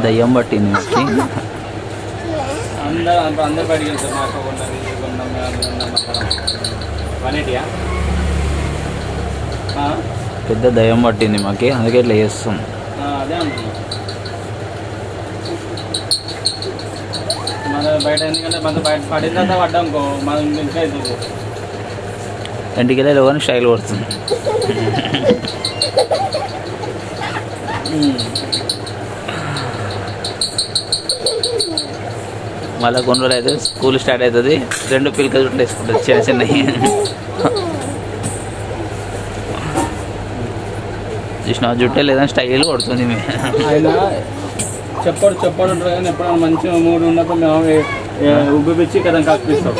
దయ్యం పట్టింది మాకు. అందరు బయటికి వెళ్తారు. మాకు కొన్నది కొన్నాం 180. పెద్ద దయ్యం పట్టింది మాకి, అందుకే ఇట్లా చేస్తాం. అదే అంటున్నాం. మన బయట ఎందుకంటే మన బయట పడిన తర్వాత పడ్డాంకో మనం ఇంకా అవుతుంది. ఇంటికి వెళ్ళి కానీ స్టైల్ పడుతుంది. మళ్ళీ కొన్ని రోజులు అయితే స్కూల్ స్టార్ట్ అవుతుంది. 2 పిల్లక జుట్లు వేసుకుంటుంది చిన్న చిన్నవి. చూసిన జుట్టే లేదని స్టైల్ కొడుతుంది. ఆయన చెప్పడు ఉంటుంది కానీ ఎప్పుడైనా మంచిగా మూడు ఉన్నప్పుడు మేము ఉబ్బిపిచ్చి కదా కల్పిస్తాం.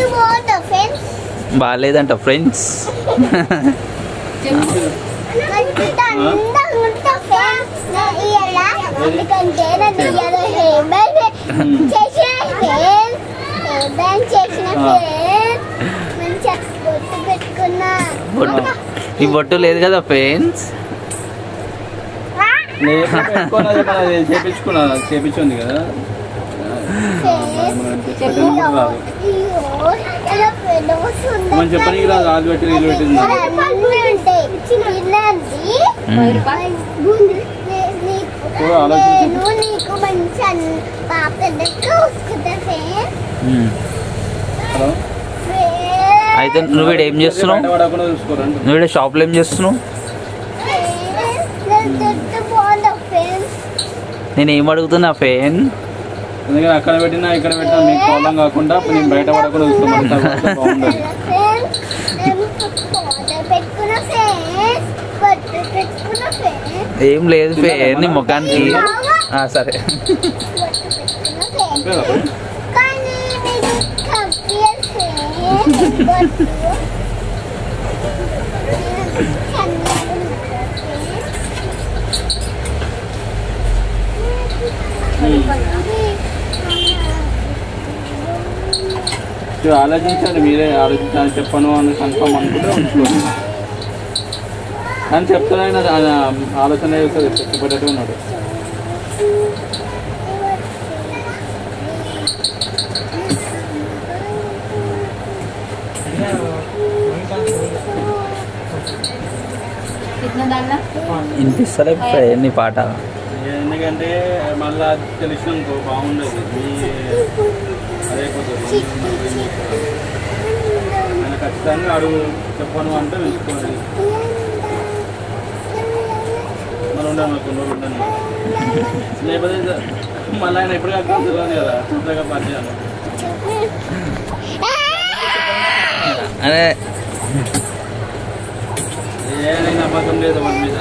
బాగాలేదంట ఫ్రెండ్స్. ఈ బొట్టు లేదు కదా ఫ్రెండ్స్. చేపించుకుంది కదా. మనం చెప్పడానికి రాదు. ఆలు పెట్టి నీళ్ళు పెట్టింది. అయితే నువ్వు వీడు ఏం చేస్తున్నావు? నువ్వు వీడు షాప్లో ఏం చేస్తున్నావు? నేను ఏం అడుగుతున్నా ఫేన్? ఎందుకంటే అక్కడ పెట్టినా ఇక్కడ పెట్టినా మీకు ప్రాబ్లం కాకుండా నేను బయట పడకుండా చూసుకోమని బాగుండదు. ఏం లేదు ఫేన్ నీ ముఖానికి. సరే ఆలోచించండి. మీరే ఆలోచించాలి. చెప్పను అని కన్ఫర్మ్ అనుకుంటే ఉంచుకోండి. కానీ చెప్తానైనా ఆలోచన చెప్పేటట్టు ఉన్నాడు. వినిపిస్తలే నీ పాట. ఎందుకంటే మళ్ళా తెలిసినాకో బాగుండదు. అదైపోతుంది. ఆయన ఖచ్చితంగా అడుగు చెప్పను అంటే తెలుసుకోండి. మనం ఉండాలి కొన్ని రోజులు ఉండండి. లేకపోతే మళ్ళీ ఆయన ఎప్పుడు కాకుండా తెలియదు కదా. చూడగా పనిచేయాలి. అదే ఏ నమ్మకం లేదు మన మీద.